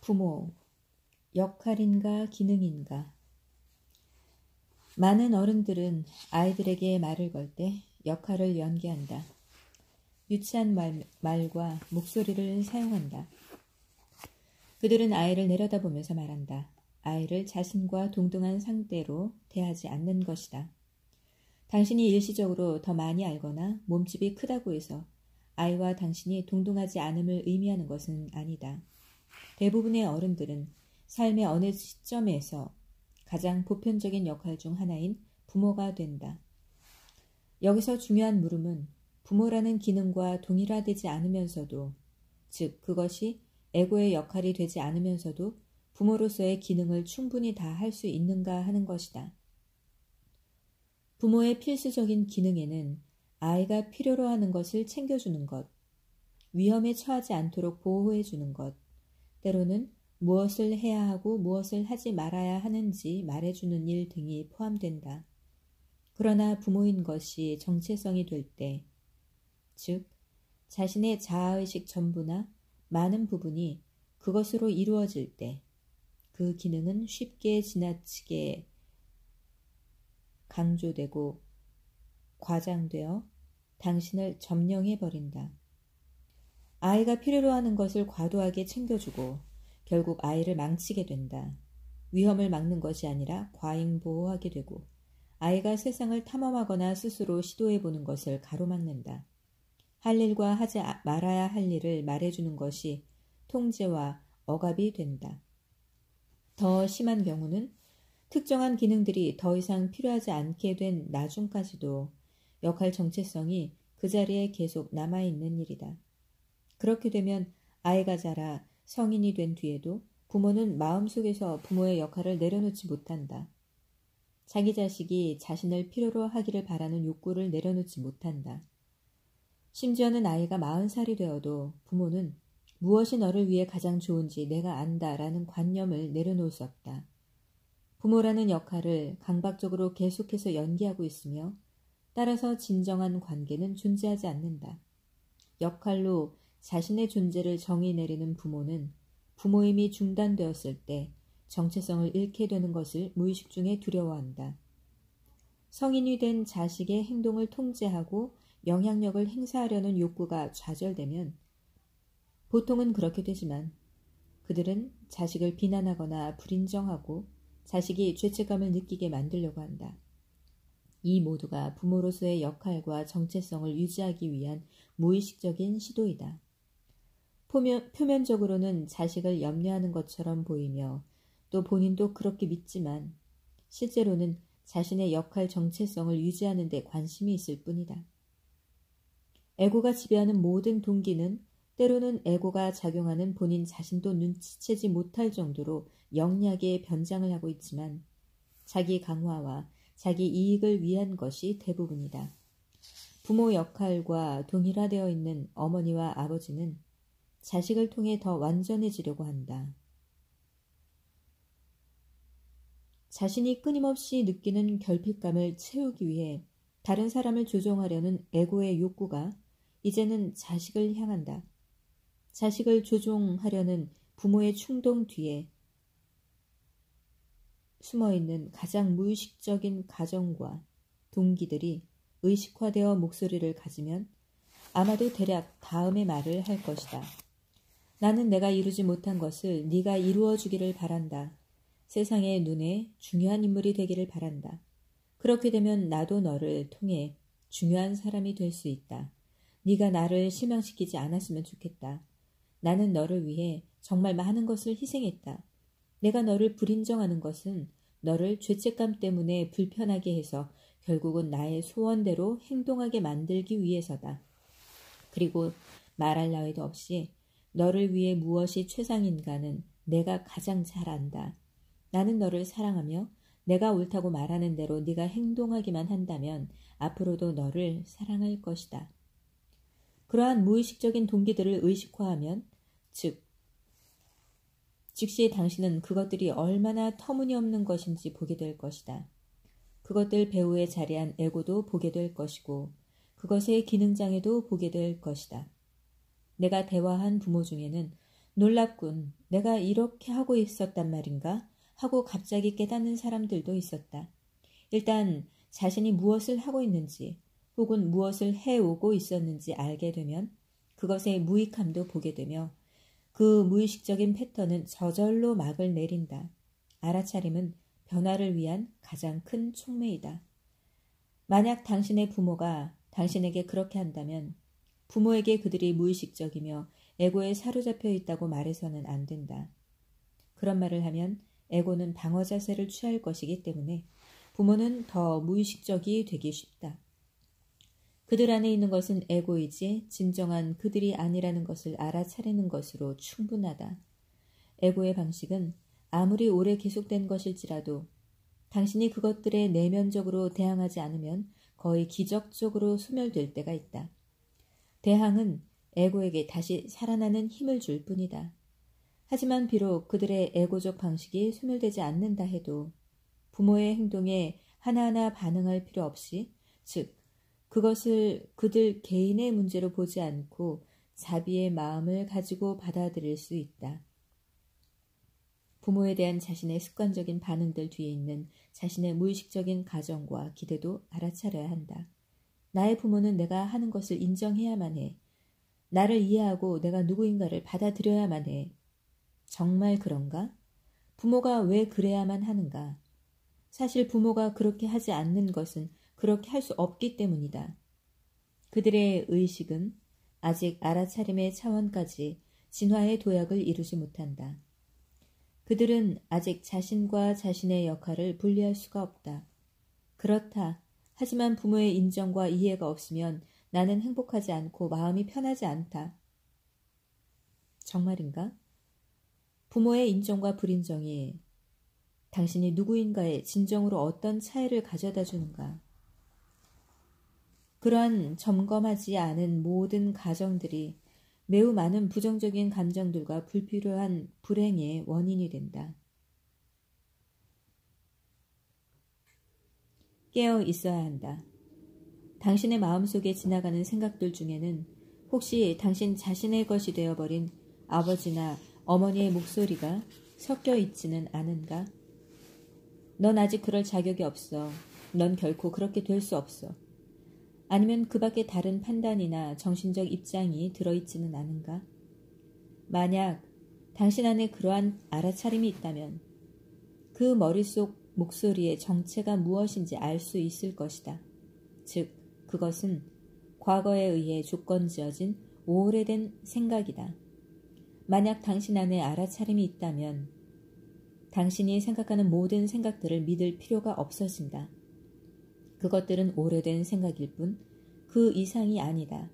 부모, 역할인가 기능인가? 많은 어른들은 아이들에게 말을 걸 때 역할을 연기한다. 유치한 말과 목소리를 사용한다. 그들은 아이를 내려다보면서 말한다. 아이를 자신과 동등한 상대로 대하지 않는 것이다. 당신이 일시적으로 더 많이 알거나 몸집이 크다고 해서 아이와 당신이 동등하지 않음을 의미하는 것은 아니다. 대부분의 어른들은 삶의 어느 시점에서 가장 보편적인 역할 중 하나인 부모가 된다. 여기서 중요한 물음은 부모라는 기능과 동일화되지 않으면서도, 즉 그것이 에고의 역할이 되지 않으면서도 부모로서의 기능을 충분히 다 할 수 있는가 하는 것이다. 부모의 필수적인 기능에는 아이가 필요로 하는 것을 챙겨주는 것, 위험에 처하지 않도록 보호해주는 것, 때로는 무엇을 해야 하고 무엇을 하지 말아야 하는지 말해주는 일 등이 포함된다. 그러나 부모인 것이 정체성이 될 때, 즉 자신의 자아의식 전부나 많은 부분이 그것으로 이루어질 때, 그 기능은 쉽게 지나치게 강조되고 과장되어 당신을 점령해버린다. 아이가 필요로 하는 것을 과도하게 챙겨주고 결국 아이를 망치게 된다. 위험을 막는 것이 아니라 과잉 보호하게 되고 아이가 세상을 탐험하거나 스스로 시도해보는 것을 가로막는다. 할 일과 하지 말아야 할 일을 말해주는 것이 통제와 억압이 된다. 더 심한 경우는 특정한 기능들이 더 이상 필요하지 않게 된 나중까지도 역할 정체성이 그 자리에 계속 남아있는 일이다. 그렇게 되면 아이가 자라 성인이 된 뒤에도 부모는 마음속에서 부모의 역할을 내려놓지 못한다. 자기 자식이 자신을 필요로 하기를 바라는 욕구를 내려놓지 못한다. 심지어는 아이가 40살이 되어도 부모는 무엇이 너를 위해 가장 좋은지 내가 안다라는 관념을 내려놓을 수 없다. 부모라는 역할을 강박적으로 계속해서 연기하고 있으며 따라서 진정한 관계는 존재하지 않는다. 역할로 자신의 존재를 정의 내리는 부모는 부모임이 중단되었을 때 정체성을 잃게 되는 것을 무의식 중에 두려워한다. 성인이 된 자식의 행동을 통제하고 영향력을 행사하려는 욕구가 좌절되면 보통은 그렇게 되지만 그들은 자식을 비난하거나 불인정하고 자식이 죄책감을 느끼게 만들려고 한다. 이 모두가 부모로서의 역할과 정체성을 유지하기 위한 무의식적인 시도이다. 표면적으로는 자식을 염려하는 것처럼 보이며 또 본인도 그렇게 믿지만 실제로는 자신의 역할 정체성을 유지하는 데 관심이 있을 뿐이다. 에고가 지배하는 모든 동기는 때로는 에고가 작용하는 본인 자신도 눈치채지 못할 정도로 영리하게 변장을 하고 있지만 자기 강화와 자기 이익을 위한 것이 대부분이다. 부모 역할과 동일화되어 있는 어머니와 아버지는 자식을 통해 더 완전해지려고 한다. 자신이 끊임없이 느끼는 결핍감을 채우기 위해 다른 사람을 조종하려는 에고의 욕구가 이제는 자식을 향한다. 자식을 조종하려는 부모의 충동 뒤에 숨어있는 가장 무의식적인 가정과 동기들이 의식화되어 목소리를 가지면 아마도 대략 다음의 말을 할 것이다. 나는 내가 이루지 못한 것을 네가 이루어 주기를 바란다. 세상의 눈에 중요한 인물이 되기를 바란다. 그렇게 되면 나도 너를 통해 중요한 사람이 될 수 있다. 네가 나를 실망시키지 않았으면 좋겠다. 나는 너를 위해 정말 많은 것을 희생했다. 내가 너를 불인정하는 것은 너를 죄책감 때문에 불편하게 해서 결국은 나의 소원대로 행동하게 만들기 위해서다. 그리고 말할 나위도 없이 너를 위해 무엇이 최상인가는 내가 가장 잘 안다. 나는 너를 사랑하며 내가 옳다고 말하는 대로 네가 행동하기만 한다면 앞으로도 너를 사랑할 것이다. 그러한 무의식적인 동기들을 의식화하면 즉시 당신은 그것들이 얼마나 터무니없는 것인지 보게 될 것이다. 그것들 배후에 자리한 에고도 보게 될 것이고 그것의 기능장애도 보게 될 것이다. 내가 대화한 부모 중에는 놀랍군 내가 이렇게 하고 있었단 말인가? 하고 갑자기 깨닫는 사람들도 있었다. 일단 자신이 무엇을 하고 있는지 혹은 무엇을 해오고 있었는지 알게 되면 그것의 무익함도 보게 되며 그 무의식적인 패턴은 저절로 막을 내린다. 알아차림은 변화를 위한 가장 큰 촉매이다. 만약 당신의 부모가 당신에게 그렇게 한다면 부모에게 그들이 무의식적이며 에고에 사로잡혀 있다고 말해서는 안 된다. 그런 말을 하면 에고는 방어 자세를 취할 것이기 때문에 부모는 더 무의식적이 되기 쉽다. 그들 안에 있는 것은 에고이지 진정한 그들이 아니라는 것을 알아차리는 것으로 충분하다. 에고의 방식은 아무리 오래 계속된 것일지라도 당신이 그것들에 내면적으로 대항하지 않으면 거의 기적적으로 소멸될 때가 있다. 대항은 에고에게 다시 살아나는 힘을 줄 뿐이다. 하지만 비록 그들의 에고적 방식이 소멸되지 않는다 해도 부모의 행동에 하나하나 반응할 필요 없이, 즉 그것을 그들 개인의 문제로 보지 않고 자비의 마음을 가지고 받아들일 수 있다. 부모에 대한 자신의 습관적인 반응들 뒤에 있는 자신의 무의식적인 가정과 기대도 알아차려야 한다. 나의 부모는 내가 하는 것을 인정해야만 해. 나를 이해하고 내가 누구인가를 받아들여야만 해. 정말 그런가? 부모가 왜 그래야만 하는가? 사실 부모가 그렇게 하지 않는 것은 그렇게 할 수 없기 때문이다. 그들의 의식은 아직 알아차림의 차원까지 진화의 도약을 이루지 못한다. 그들은 아직 자신과 자신의 역할을 분리할 수가 없다. 그렇다. 하지만 부모의 인정과 이해가 없으면 나는 행복하지 않고 마음이 편하지 않다. 정말인가? 부모의 인정과 불인정이 당신이 누구인가에 진정으로 어떤 차이를 가져다 주는가? 그러한 점검하지 않은 모든 가정들이 매우 많은 부정적인 감정들과 불필요한 불행의 원인이 된다. 깨어 있어야 한다. 당신의 마음속에 지나가는 생각들 중에는 혹시 당신 자신의 것이 되어버린 아버지나 어머니의 목소리가 섞여 있지는 않은가? 넌 아직 그럴 자격이 없어. 넌 결코 그렇게 될 수 없어. 아니면 그 밖에 다른 판단이나 정신적 입장이 들어있지는 않은가? 만약 당신 안에 그러한 알아차림이 있다면 그 머릿속 목소리의 정체가 무엇인지 알 수 있을 것이다. 즉, 그것은 과거에 의해 조건지어진 오래된 생각이다. 만약 당신 안에 알아차림이 있다면 당신이 생각하는 모든 생각들을 믿을 필요가 없어진다. 그것들은 오래된 생각일 뿐 그 이상이 아니다.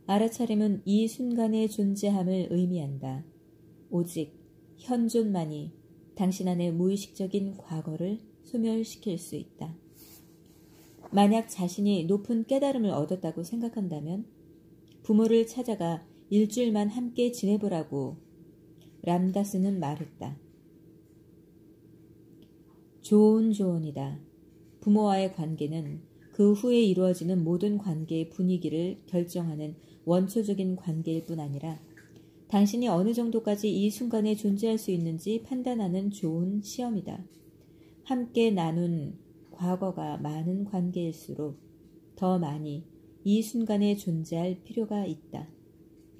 알아차림은 이 순간의 존재함을 의미한다. 오직 현존만이 당신 안의 무의식적인 과거를 소멸시킬 수 있다. 만약 자신이 높은 깨달음을 얻었다고 생각한다면 부모를 찾아가 일주일만 함께 지내보라고 람다스는 말했다. 좋은 조언이다. 부모와의 관계는 그 후에 이루어지는 모든 관계의 분위기를 결정하는 원초적인 관계일 뿐 아니라 당신이 어느 정도까지 이 순간에 존재할 수 있는지 판단하는 좋은 시험이다. 함께 나눈 과거가 많은 관계일수록 더 많이 이 순간에 존재할 필요가 있다.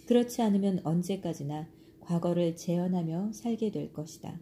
그렇지 않으면 언제까지나 과거를 재현하며 살게 될 것이다.